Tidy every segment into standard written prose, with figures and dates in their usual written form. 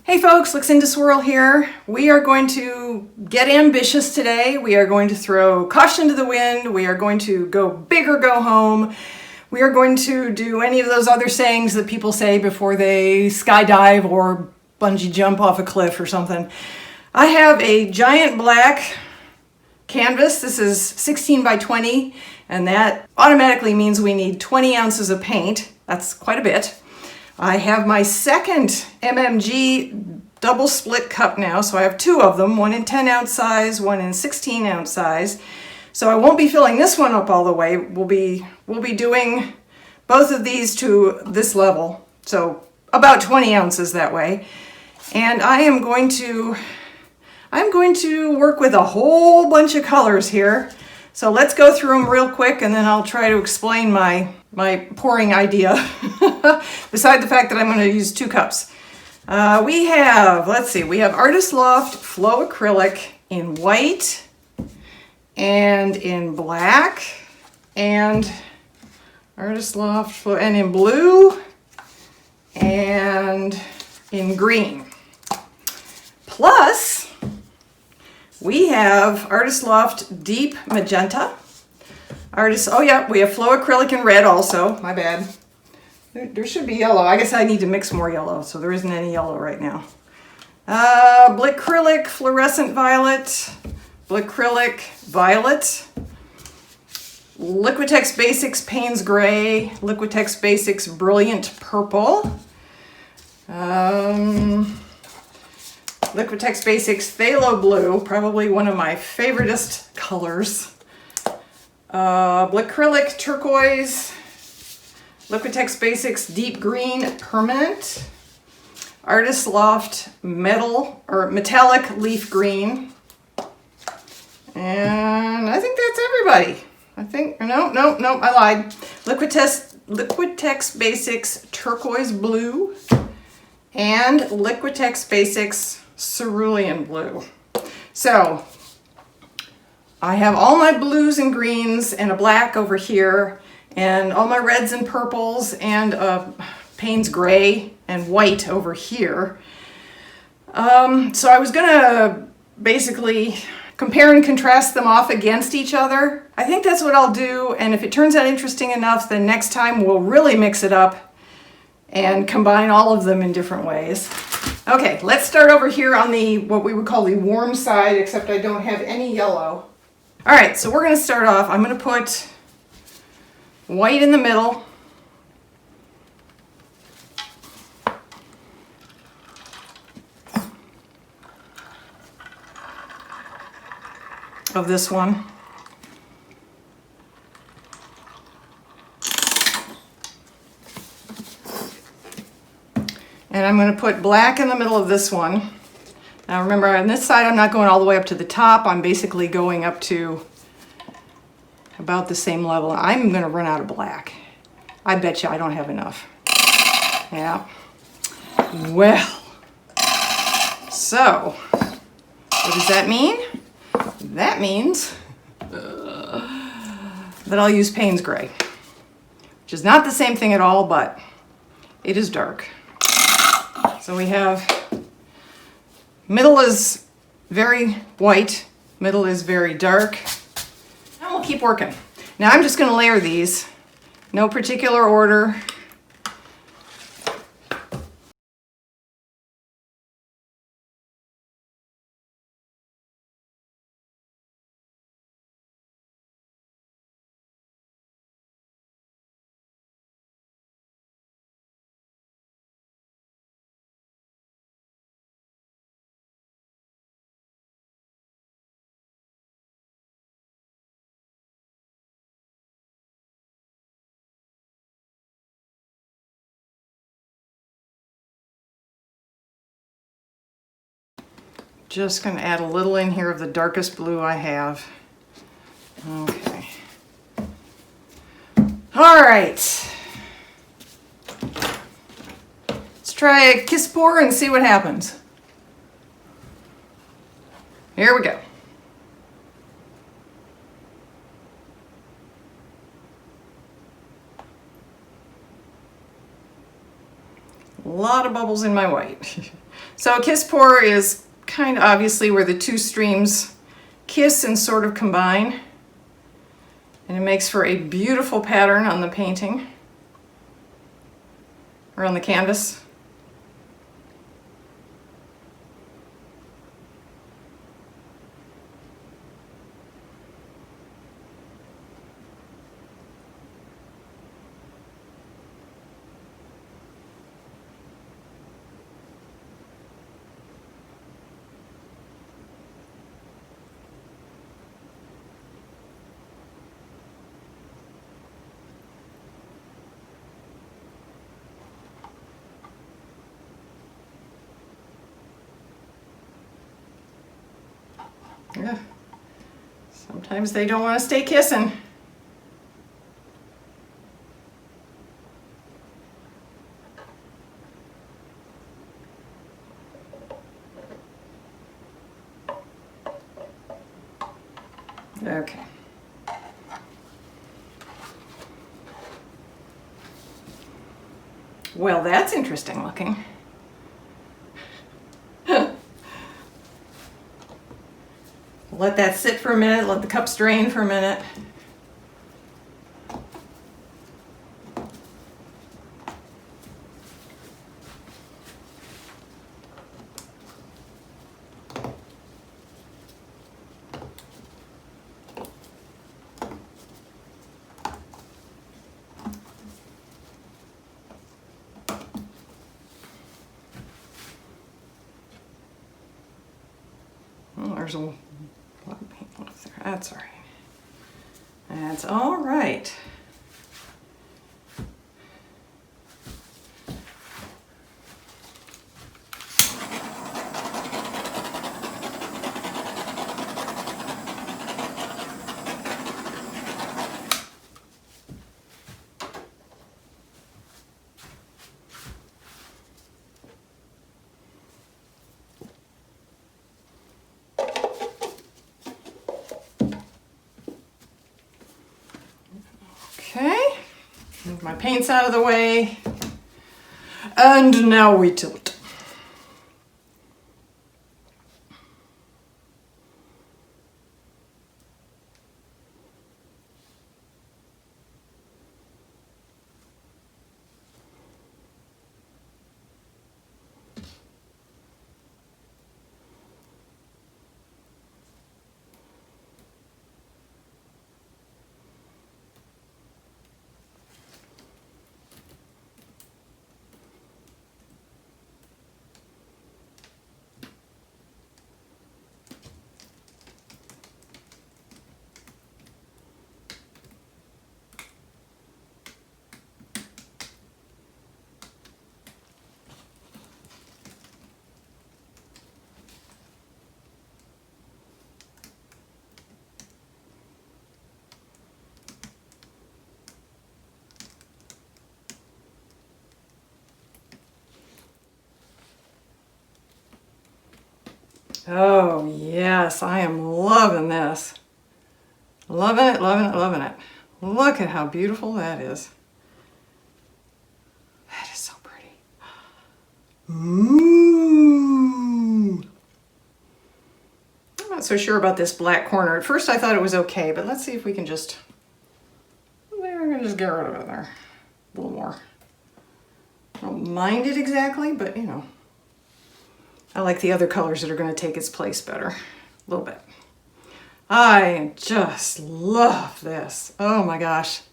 Hey folks, Luxinda Swirl here. We are going to get ambitious today. We are going to throw caution to the wind. We are going to go big or go home. We are going to do any of those other sayings that people say before they skydive or bungee jump off a cliff or something. I have a giant black canvas. This is 16 by 20, and that automatically means we need 20 ounces of paint. That's quite a bit. I have my second MMG double split cup now, so I have two of them, one in 10 ounce size, one in 16 ounce size. So I won't be filling this one up all the way. We'll be doing both of these to this level, so about 20 ounces that way. And I'm going to work with a whole bunch of colors here. So let's go through them real quick, and then I'll try to explain my pouring idea, beside the fact that I'm going to use 2 cups. We have Artist Loft Flow Acrylic in white and in black, and Artist Loft Flow and in blue and in green. Plus, we have Artist Loft Deep Magenta. We have Flow Acrylic in red also. My bad. There should be yellow. I guess I need to mix more yellow, so there isn't any yellow right now. Acrylic Fluorescent Violet. Acrylic Violet. Liquitex Basics Payne's Gray. Liquitex Basics Brilliant Purple. Liquitex Basics Phthalo Blue, probably one of my favoriteest colors. Acrylic Turquoise. Liquitex Basics Deep Green Permanent. Artist Loft Metallic Leaf Green. And I think that's everybody. No, I lied. Liquitex Basics Turquoise Blue and Liquitex Basics Cerulean Blue. So I have all my blues and greens and a black over here, and all my reds and purples and Payne's Gray and white over here. So I was gonna basically compare and contrast them off against each other. I think that's what I'll do, and if it turns out interesting enough, then next time we'll really mix it up and combine all of them in different ways. Okay, let's start over here on what we would call the warm side, except I don't have any yellow. All right, so we're gonna start off. I'm gonna put white in the middle. Of this one. And I'm going to put black in the middle of this one. Now remember, on this side I'm not going all the way up to the top. I'm basically going up to about the same level. I'm going to run out of black. I bet you I don't have enough. Yeah. Well, so what does that mean? That means that I'll use Payne's Gray, which is not the same thing at all, but it is dark. So we have, middle is very white, middle is very dark. And we'll keep working. Now I'm just going to layer these, no particular order. Just going to add a little in here of the darkest blue I have. Okay. All right. Let's try a kiss pour and see what happens. Here we go. lot of bubbles in my white. So a kiss pour is kind of obviously where the two streams kiss and sort of combine. And it makes for a beautiful pattern on the painting or on the canvas. Yeah. Sometimes they don't want to stay kissing. Okay. Well, that's interesting looking. Let that sit for a minute, let the cups drain for a minute. Oh, there's a lot of paint left there. That's all right. That's all right. Okay, move my paints out of the way, and now we tilt. Oh yes, I am loving this. Loving it, loving it, loving it. Look at how beautiful that is. That is so pretty. Ooh. I'm not so sure about this black corner. At first I thought it was okay, but let's see if we can just, we're gonna just get rid of it there. A little more. I don't mind it exactly, but you know. I like the other colors that are going to take its place better. A little bit. I just love this. Oh my gosh.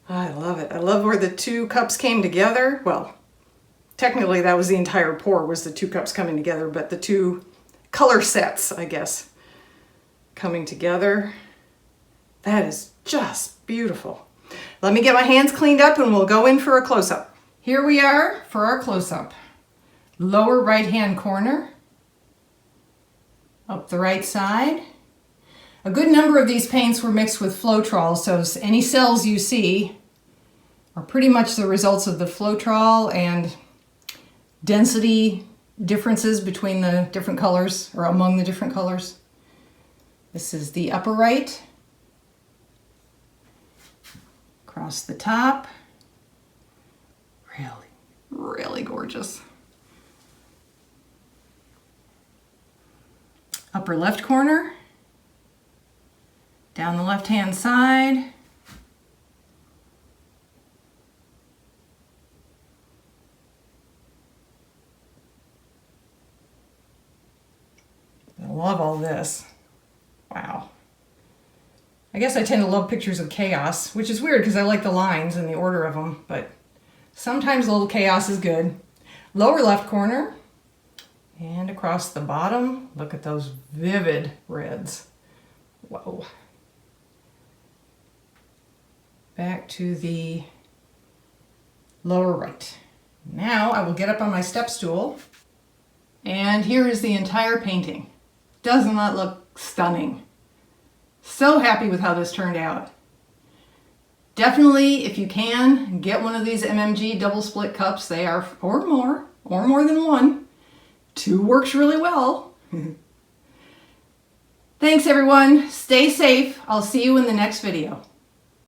I love it. I love where the two cups came together. Well, technically that was the entire pour, was the two cups coming together, but the two color sets, I guess, coming together. That is just beautiful. Let me get my hands cleaned up and we'll go in for a close-up. Here we are for our close-up. Lower right-hand corner, up the right side. A good number of these paints were mixed with Floetrol, so any cells you see are pretty much the results of the Floetrol and density differences between the different colors, or among the different colors. This is the upper right, across the top, really gorgeous. Upper left corner, down the left-hand side. I love all this. Wow. I guess I tend to love pictures of chaos, which is weird because I like the lines and the order of them, but sometimes a little chaos is good. Lower left corner and across the bottom. Look at those vivid reds. Whoa. Back to the lower right. Now I will get up on my step stool, and here is the entire painting. Doesn't that look stunning? So happy with how this turned out. Definitely, if you can, get one of these MMG double split cups. They are, or more than one. 2 works really well. Thanks everyone. Stay safe. I'll see you in the next video.